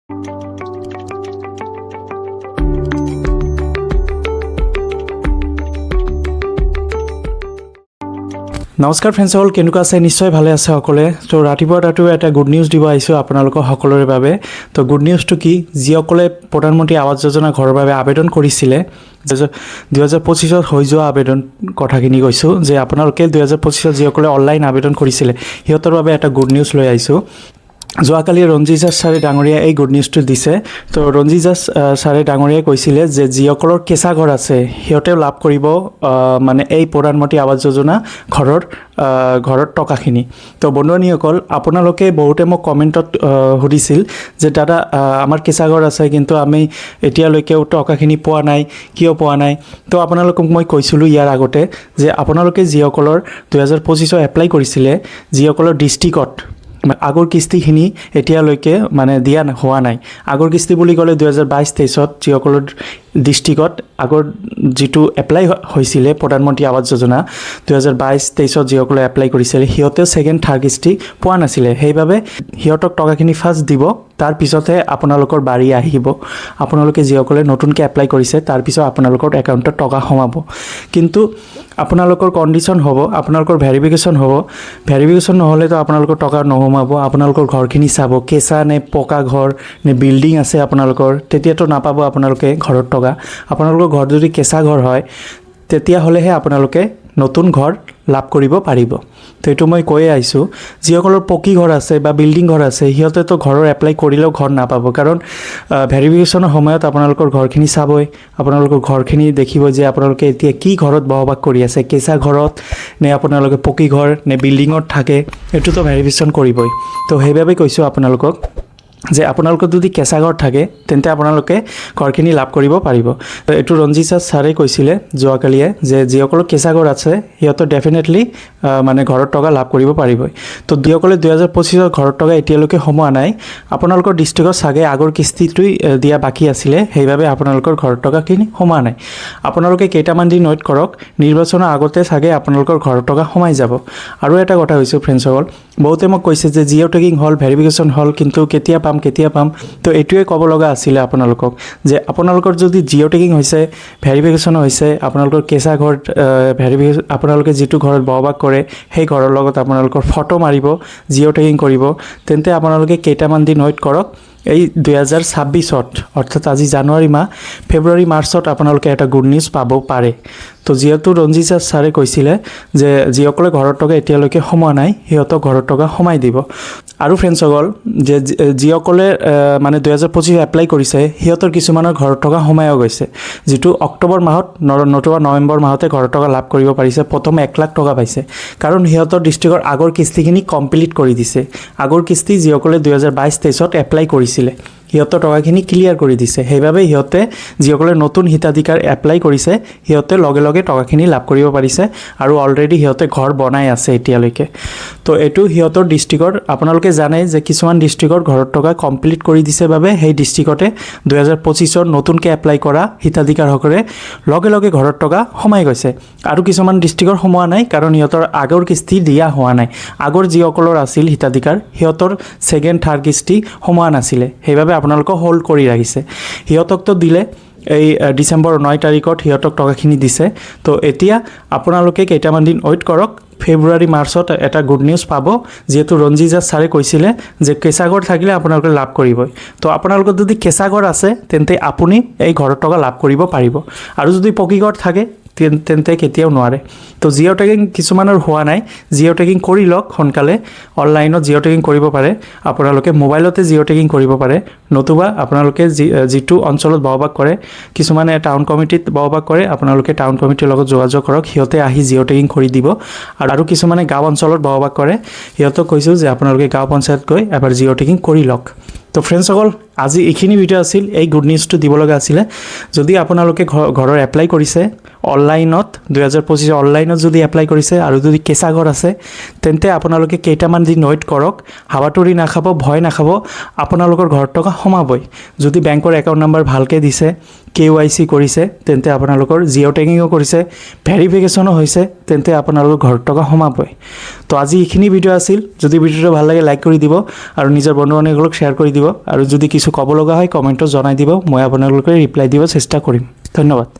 নমস্কাৰ ফ্ৰেণ্ডসকল, কেনেকুৱা আছে? নিশ্চয় ভালে আছে সকলোৱে। তো ৰাতিপুৱা এটা গুড নিউজ দিব আহিছোঁ আপোনালোকৰ সকলোৰে বাবে। তো গুড নিউজটো কি, যিসকলে প্ৰধানমন্ত্ৰী আৱাস যোজনা ঘৰৰ বাবে আবেদন কৰিছিলে 2025 হৈ যোৱা আবেদন কথাখিনি কৈছোঁ, যে আপোনালোকে 2025 যিসকলে অনলাইন আবেদন কৰিছিলে সিহঁতৰ বাবে এটা গুড নিউজ লৈ আহিছোঁ। যোৱাকালি ৰঞ্জিত দাস ছাৰে ডাঙৰীয়াই এই গুড নিউজটো দিছে। তো ৰঞ্জিত দাস ছাৰে ডাঙৰীয়াই কৈছিলে যে যিসকলৰ কেঁচা ঘৰ আছে সিহঁতেও লাভ কৰিব মানে এই প্ৰধানমন্ত্ৰী আৱাস যোজনা ঘৰৰ টকাখিনি। তো বন্ধুসকল, আপোনালোকে বহুতে মোক কমেণ্টত সুধিছিল যে দাদা আমাৰ কেঁচা ঘৰ আছে কিন্তু আমি এতিয়ালৈকেও টকাখিনি পোৱা নাই, কিয় পোৱা নাই? তো আপোনালোকক মই কৈছিলোঁ ইয়াৰ আগতে যে আপোনালোকে যিসকলৰ 2025 এপ্লাই কৰিছিলে, যিসকলৰ ডিষ্ট্ৰিক্টত আগৰ কিস্তিখিনি এতিয়ালৈকে মানে দিয়া হোৱা নাই। আগৰ কিস্তি বুলি ক'লে 2022-23 যিসকলৰ ডিষ্ট্ৰিক্টত আগৰ যিটো এপ্লাই হৈছিলে প্ৰধানমন্ত্ৰী আৱাস যোজনা 2022-23 যিসকলে এপ্লাই কৰিছিলে সিহঁতে ছেকেণ্ড থাৰ্ড কিস্তি পোৱা নাছিলে। সেইবাবে সিহঁতক টকাখিনি ফাৰ্ষ্ট দিব, তাৰপিছতহে আপোনালোকৰ বাৰী আহিব। আপোনালোকে যিসকলে নতুনকৈ এপ্লাই কৰিছে তাৰপিছত আপোনালোকৰ একাউণ্টত টকা সোমাব। কিন্তু আপোনালোকৰ কণ্ডিশ্যন হ'ব, আপোনালোকৰ ভেৰিফিকেশ্যন হ'ব। ভেৰিফিকেশ্যন নহ'লেতো আপোনালোকৰ টকা নোসোমাব। আপোনালোকৰ ঘৰখিনি চাব, কেঁচা নে পকা ঘৰ নে বিল্ডিং আছে আপোনালোকৰ, তেতিয়াতো নাপাব আপোনালোকে ঘৰত টকা। আপোনালোকৰ ঘৰ যদি কেঁচা ঘৰ হয় তেতিয়াহ'লেহে আপোনালোকে নতুন ঘৰ লাভ কৰিব পাৰিব। তো এইটো মই কৈয়ে আহিছোঁ। যিসকলৰ পকী ঘৰ আছে বা বিল্ডিং ঘৰ আছে সিহঁতেতো ঘৰৰ এপ্লাই কৰিলেও ঘৰ নাপাব, কাৰণ ভেৰিফিকেশ্যনৰ সময়ত আপোনালোকৰ ঘৰখিনি চাবই। আপোনালোকৰ ঘৰখিনি দেখিব যে আপোনালোকে এতিয়া কি ঘৰত বসবাস কৰি আছে, কেঁচা ঘৰত নে আপোনালোকে পকী ঘৰ নে বিল্ডিঙত থাকে, এইটোতো ভেৰিফিকেশ্যন কৰিবই। তো সেইবাবে কৈছোঁ আপোনালোকক যে আপোনালোকৰ যদি কেঁচা ঘৰ থাকে তেন্তে আপোনালোকে ঘৰখিনি লাভ কৰিব পাৰিব। এইটো ৰঞ্জিত ছাৰে কৈছিলে যোৱাকালিয়ে যে যিসকলৰ কেঁচা ঘৰ আছে সিহঁতৰ ডেফিনেটলি মানে ঘৰৰ টকা লাভ কৰিব পাৰিবই। তো যিসকলে 2025 ঘৰৰ টকা এতিয়ালৈকে সোমোৱা নাই, আপোনালোকৰ ডিষ্ট্ৰিক্টত চাগে আগৰ কিস্তিটোই দিয়া বাকী আছিলে, সেইবাবে আপোনালোকৰ ঘৰৰ টকাখিনি সোমোৱা নাই। আপোনালোকে কেইটামান দিন ৱেইট কৰক, নিৰ্বাচনৰ আগতে চাগে আপোনালোকৰ ঘৰৰ টকা সোমাই যাব। আৰু এটা কথা কৈছোঁ ফ্ৰেণ্ডসকল, বহুতে মোক কৈছে যে জিঅ' টেগিং হ'ল, ভেৰিফিকেশ্যন হ'ল, কিন্তু কেতিয়া পাম। তো এইটোৱে ক'ব লগা আছিলে আপোনালোকক যে আপোনালোকৰ যদি জিঅ' টেগিং হৈছে, ভেৰিফিকেশ্যন হৈছে, আপোনালোকৰ কেঁচা ঘৰ আপোনালোকে যিটো ঘৰত বসবাস কৰে সেই ঘৰৰ লগত আপোনালোকৰ ফটো মাৰিব, জিঅ' টেগিং কৰিব, তেন্তে আপোনালোকে কেইটামান দিন ৱেইট কৰক। এই 2026 অৰ্থাৎ আজি জানুৱাৰী মাহ, ফেব্ৰুৱাৰী মাৰ্চত আপোনালোকে এটা গুড নিউজ পাব পাৰে। তো যিহেতু ৰঞ্জিত ছাৰে কৈছিলে যে যিসকলে ঘৰৰ টকা এতিয়ালৈকে সোমোৱা নাই সিহঁতক ঘৰৰ টকা সোমাই দিব। আৰু ফ্ৰেণ্ডসকল, যে যিসকলে মানে 2025 এপ্লাই কৰিছে সিহঁতৰ কিছুমানৰ ঘৰৰ টকা সোমায়ো গৈছে, যিটো অক্টোবৰ মাহত নতুবা নৱেম্বৰ মাহতে ঘৰৰ টকা লাভ কৰিব পাৰিছে। প্ৰথম 1 লাখ টকা পাইছে, কাৰণ সিহঁতৰ ডিষ্ট্ৰিক্টৰ আগৰ কিস্তিখিনি কমপ্লিট কৰি দিছে। আগৰ কিস্তি যিসকলে 2022-23 এপ্লাই কৰিছিলে সিহঁতৰ টকাখিনি ক্লিয়াৰ কৰি দিছে। সেইবাবে সিহঁতে যিসকলে নতুন হিতাধিকাৰ এপ্লাই কৰিছে সিহঁতে লগে লগে টকাখিনি লাভ কৰিব পাৰিছে, আৰু অলৰেডি সিহঁতে ঘৰ বনাই আছে এতিয়ালৈকে। তো এইটো সিহঁতৰ ডিষ্ট্ৰিক্টৰ, আপোনালোকে জানে যে কিছুমান ডিষ্ট্ৰিক্টৰ ঘৰৰ টকা কমপ্লিট কৰি দিছে বাবে সেই ডিষ্ট্ৰিক্টতে 2025 নতুনকৈ এপ্লাই কৰা হিতাধিকাৰসকলে লগে লগে ঘৰৰ টকা সোমাই গৈছে। আৰু কিছুমান ডিষ্ট্ৰিক্টৰ সোমোৱা নাই, কাৰণ সিহঁতৰ আগৰ কিস্তি দিয়া হোৱা নাই। আগৰ যিসকলৰ আছিল হিতাধিকাৰ সিহঁতৰ ছেকেণ্ড থাৰ্ড কিস্তি সোমোৱা নাছিলে, সেইবাবে আপোনালোকক হোল্ড কৰি ৰাখিছে। সিহঁতকতো দিলে এই ডিচেম্বৰ 9 তাৰিখত সিহঁতক টকাখিনি দিছে। তো এতিয়া আপোনালোকে কেইটামান দিন ৱেইট কৰক, ফেব্ৰুৱাৰী মাৰ্চত এটা গুড নিউজ পাব। যিহেতু ৰঞ্জিত ছাৰে কৈছিলে যে কেঁচা ঘৰ থাকিলে আপোনালোকে লাভ কৰিবই। তো আপোনালোকৰ যদি কেঁচা ঘৰ আছে তেন্তে আপুনি এই ঘৰৰ টকা লাভ কৰিব পাৰিব, আৰু যদি পকী ঘৰ থাকে তেন্তে কেতিয়াও নোৱাৰে। তো জিঅ' টেগিং কিছুমানৰ হোৱা নাই, জিঅ' টেগিং কৰি লওক সোনকালে। অনলাইনত জিঅ' টেগিং কৰিব পাৰে, আপোনালোকে মোবাইলতে জিঅ' টেগিং কৰিব পাৰে, নতুবা আপোনালোকে যিটো অঞ্চলত বসবাস কৰে, কিছুমানে টাউন কমিটিত বসবাস কৰে, আপোনালোকে টাউন কমিটিৰ লগত যোগাযোগ কৰক, সিহঁতে আহি জিঅ' টেগিং কৰি দিব। আৰু কিছুমানে গাঁও অঞ্চলত বসবাস কৰে, সিহঁতক কৈছোঁ যে আপোনালোকে গাঁও পঞ্চায়ত গৈ এবাৰ জিঅ' টেগিং কৰি লওক। তো ফ্ৰেণ্ডসকল, আজি এইখিনি ভিডিঅ' আছিল, এই গুড নিউজটো দিব লগা আছিলে। যদি আপোনালোকে ঘৰৰ এপ্লাই কৰিছে অনলাইনত 2025 অনলাইনত যদি এপ্লাই কৰিছে আৰু যদি কেঁচা ঘৰ আছে তেন্তে আপোনালোকে কেইটামান দিন ৱেইট কৰক হাবাতৰি নাখাব ভয় নাখাব আপোনালোকৰ ঘৰত টকা সোমাবই যদি বেংকৰ একাউণ্ট নাম্বাৰ ভালকৈ দিছে KYC কৰিছে তেন্তে আপোনালোকৰ জিঅ' টেগিঙো কৰিছে ভেৰিফিকেশ্যনো হৈছে তেন্তে আপোনালোকৰ ঘৰত টকা সোমাবই তো আজি এইখিনি ভিডিঅ' আছিল যদি ভিডিঅ'টো ভাল লাগে লাইক কৰি দিব আৰু নিজৰ বন্ধু বান্ধৱীসকলক শ্বেয়াৰ কৰি দিব আৰু যদি কিছু ক'ব লগা হয় কমেণ্টত জনাই দিব মই আপোনালোকে ৰিপ্লাই দিব চেষ্টা কৰিম ধন্যবাদ